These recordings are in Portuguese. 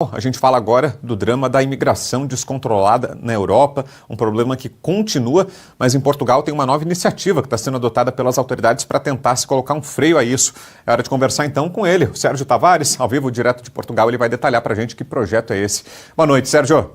A gente fala agora do drama da imigração descontrolada na Europa, um problema que continua, mas em Portugal tem uma nova iniciativa que está sendo adotada pelas autoridades para tentar se colocar um freio a isso. É hora de conversar então com ele, o Sérgio Tavares, ao vivo, direto de Portugal. Ele vai detalhar para a gente que projeto é esse. Boa noite, Sérgio.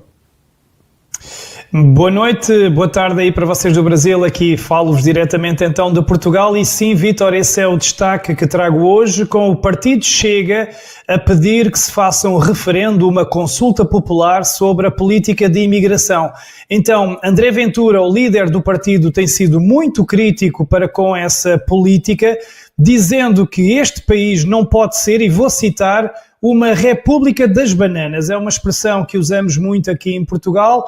Boa noite, boa tarde aí para vocês do Brasil, aqui falo-vos diretamente então de Portugal e sim, Vítor, esse é o destaque que trago hoje, com o Partido Chega a pedir que se faça um referendo, uma consulta popular sobre a política de imigração. Então, André Ventura, o líder do partido, tem sido muito crítico para com essa política, dizendo que este país não pode ser, e vou citar, uma república das bananas. É uma expressão que usamos muito aqui em Portugal,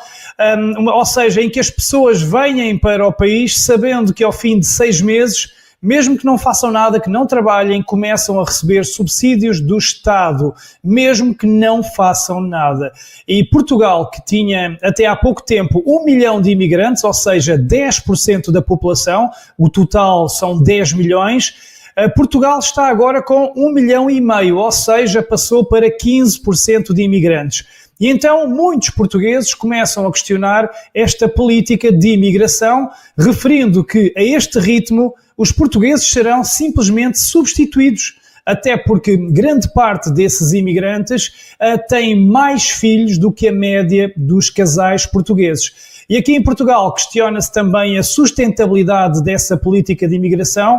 ou seja, em que as pessoas venham para o país sabendo que ao fim de 6 meses, mesmo que não façam nada, que não trabalhem, começam a receber subsídios do Estado, mesmo que não façam nada. E Portugal, que tinha até há pouco tempo 1 milhão de imigrantes, ou seja, 10% da população, o total são 10 milhões, Portugal está agora com 1,5 milhão, ou seja, passou para 15% de imigrantes. E então muitos portugueses começam a questionar esta política de imigração, referindo que a este ritmo os portugueses serão simplesmente substituídos, até porque grande parte desses imigrantes têm mais filhos do que a média dos casais portugueses. E aqui em Portugal questiona-se também a sustentabilidade dessa política de imigração,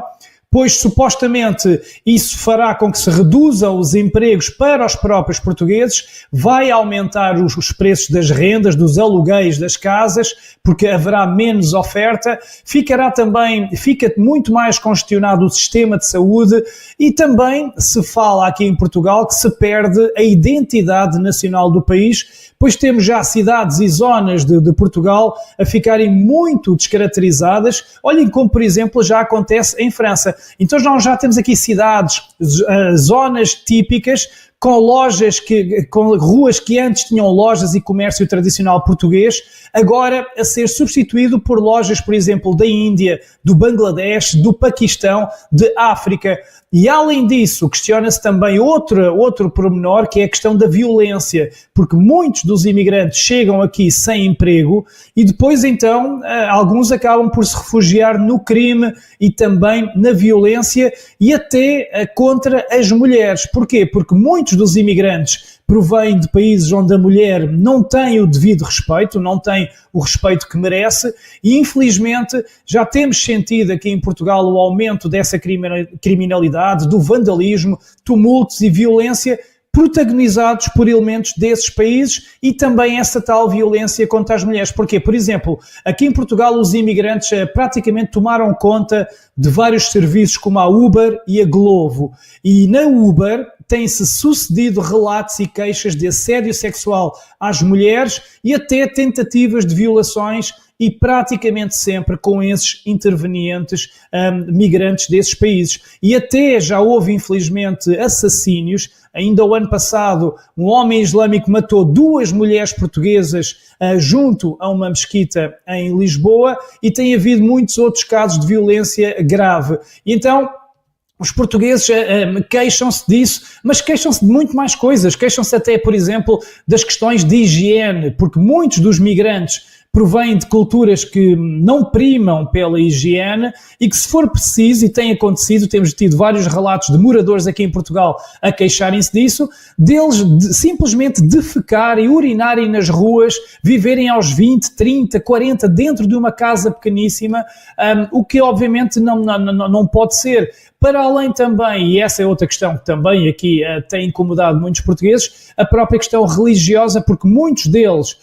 pois supostamente isso fará com que se reduzam os empregos para os próprios portugueses, vai aumentar os preços das rendas, dos aluguéis das casas, porque haverá menos oferta, fica muito mais congestionado o sistema de saúde e também se fala aqui em Portugal que se perde a identidade nacional do país, pois temos já cidades e zonas de Portugal a ficarem muito descaracterizadas. Olhem como, por exemplo, já acontece em França. Então nós já temos aqui cidades, zonas típicas, com ruas que antes tinham lojas e comércio tradicional português, agora a ser substituído por lojas, por exemplo, da Índia, do Bangladesh, do Paquistão, de África. E além disso, questiona-se também outro pormenor, que é a questão da violência, porque muitos dos imigrantes chegam aqui sem emprego e depois então alguns acabam por se refugiar no crime e também na violência e até contra as mulheres. Porquê? Porque muitos dos imigrantes provém de países onde a mulher não tem o devido respeito, não tem o respeito que merece e, infelizmente, já temos sentido aqui em Portugal o aumento dessa criminalidade, do vandalismo, tumultos e violência protagonizados por elementos desses países e também essa tal violência contra as mulheres. Porquê? Por exemplo, aqui em Portugal os imigrantes praticamente tomaram conta de vários serviços como a Uber e a Glovo. E na Uber têm-se sucedido relatos e queixas de assédio sexual às mulheres e até tentativas de violações e praticamente sempre com esses intervenientes migrantes desses países. E até já houve, infelizmente, assassínios. Ainda o ano passado, um homem islâmico matou 2 mulheres portuguesas junto a uma mesquita em Lisboa e tem havido muitos outros casos de violência grave. E então, os portugueses queixam-se disso, mas queixam-se de muito mais coisas. Queixam-se até, por exemplo, das questões de higiene, porque muitos dos migrantes provém de culturas que não primam pela higiene e que, se for preciso, e tem acontecido, temos tido vários relatos de moradores aqui em Portugal a queixarem-se disso, deles simplesmente defecarem e urinarem nas ruas, viverem aos 20, 30, 40 dentro de uma casa pequeníssima, o que obviamente não pode ser. Para além também, e essa é outra questão que também aqui tem incomodado muitos portugueses, a própria questão religiosa, porque muitos deles,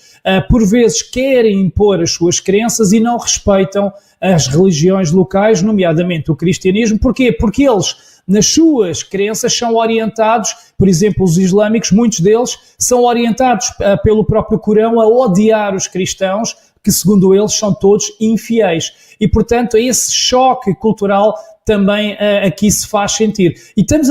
por vezes, querem impor as suas crenças e não respeitam as religiões locais, nomeadamente o cristianismo. Porquê? Porque eles, nas suas crenças, são orientados, por exemplo, os islâmicos, muitos deles são orientados pelo próprio Corão a odiar os cristãos, que segundo eles são todos infiéis. E, portanto, esse choque cultural também aqui se faz sentir. E estamos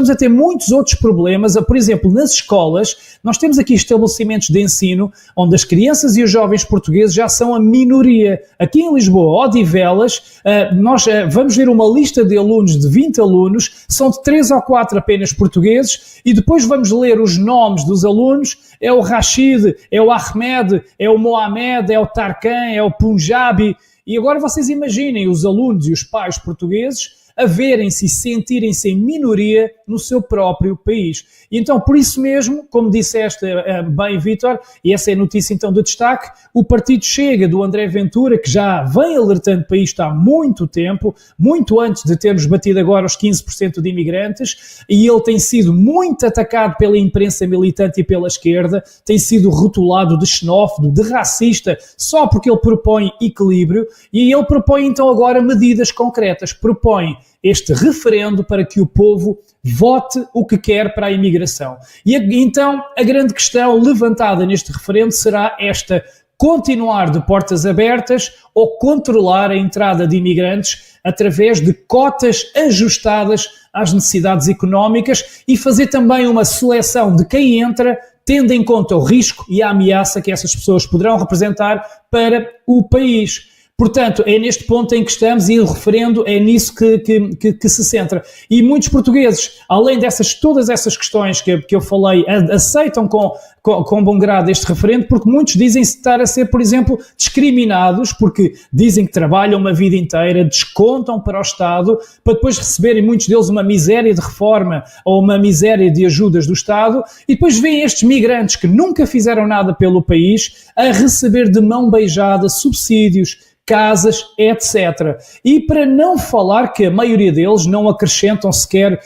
a ter muitos outros problemas. Por exemplo, nas escolas, nós temos aqui estabelecimentos de ensino onde as crianças e os jovens portugueses já são a minoria. Aqui em Lisboa, Odivelas, nós vamos ver uma lista de alunos, de 20 alunos, são de 3 ou 4 apenas portugueses, e depois vamos ler os nomes dos alunos. É o Rashid, é o Ahmed, é o Mohamed, é o Tarkan, é o Punjabi. E agora vocês imaginem os alunos e os pais portugueses a verem-se e sentirem-se em minoria no seu próprio país. E então, por isso mesmo, como disseste bem, Vítor, e essa é a notícia então de destaque, o Partido Chega, do André Ventura, que já vem alertando para isto há muito tempo, muito antes de termos batido agora os 15% de imigrantes, e ele tem sido muito atacado pela imprensa militante e pela esquerda, tem sido rotulado de xenófobo, de racista, só porque ele propõe equilíbrio, e ele propõe então agora medidas concretas, propõe este referendo para que o povo vote o que quer para a imigração. E então a grande questão levantada neste referendo será esta: continuar de portas abertas ou controlar a entrada de imigrantes através de cotas ajustadas às necessidades económicas e fazer também uma seleção de quem entra, tendo em conta o risco e a ameaça que essas pessoas poderão representar para o país. Portanto, é neste ponto em que estamos e o referendo é nisso que se centra. E muitos portugueses, além todas essas questões que eu falei, aceitam com bom grado este referendo, porque muitos dizem estar a ser, por exemplo, discriminados, porque dizem que trabalham uma vida inteira, descontam para o Estado, para depois receberem, muitos deles, uma miséria de reforma ou uma miséria de ajudas do Estado, e depois veem estes migrantes que nunca fizeram nada pelo país a receber de mão beijada subsídios, casas, etc. E para não falar que a maioria deles não acrescentam sequer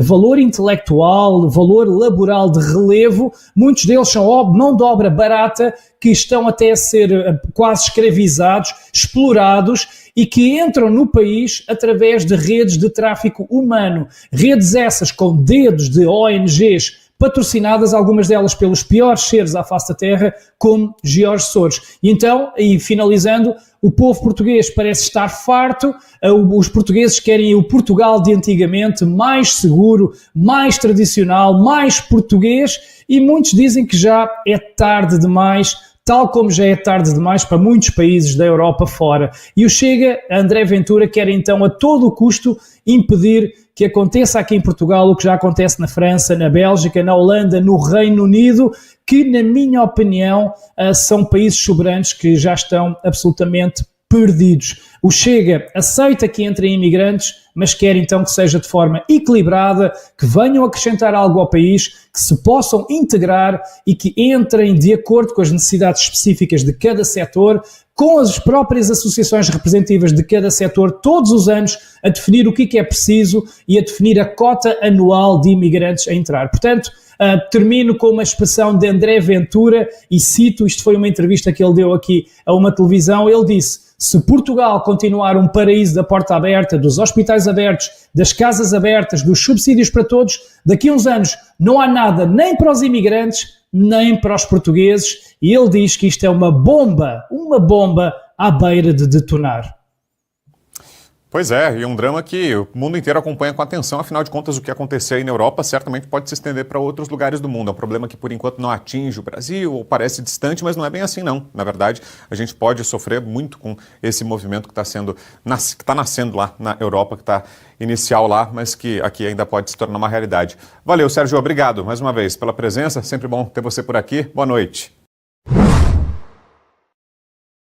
valor intelectual, valor laboral de relevo, muitos deles são mão de obra barata que estão até a ser quase escravizados, explorados e que entram no país através de redes de tráfico humano. Redes essas com dedos de ONGs patrocinadas, algumas delas pelos piores seres à face da terra, como Jorge Soros. E então, e finalizando, o povo português parece estar farto, os portugueses querem o Portugal de antigamente, mais seguro, mais tradicional, mais português, e muitos dizem que já é tarde demais, tal como já é tarde demais para muitos países da Europa fora. E o Chega, André Ventura, quer então a todo custo impedir que aconteça aqui em Portugal o que já acontece na França, na Bélgica, na Holanda, no Reino Unido, que, na minha opinião, são países soberanos que já estão absolutamente perdidos. O Chega aceita que entrem imigrantes, mas quer então que seja de forma equilibrada, que venham acrescentar algo ao país, que se possam integrar e que entrem de acordo com as necessidades específicas de cada setor, com as próprias associações representativas de cada setor, todos os anos, a definir o que é preciso e a definir a cota anual de imigrantes a entrar. Portanto, termino com uma expressão de André Ventura e cito, isto foi uma entrevista que ele deu aqui a uma televisão, ele disse: se Portugal continuar um paraíso da porta aberta, dos hospitais abertos, das casas abertas, dos subsídios para todos, daqui a uns anos não há nada nem para os imigrantes, nem para os portugueses, e ele diz que isto é uma bomba à beira de detonar. Pois é, e um drama que o mundo inteiro acompanha com atenção, afinal de contas o que acontecer aí na Europa certamente pode se estender para outros lugares do mundo. É um problema que por enquanto não atinge o Brasil, ou parece distante, mas não é bem assim não. Na verdade, a gente pode sofrer muito com esse movimento que está nascendo lá na Europa, que está inicial lá, mas que aqui ainda pode se tornar uma realidade. Valeu, Sérgio, obrigado mais uma vez pela presença, sempre bom ter você por aqui. Boa noite.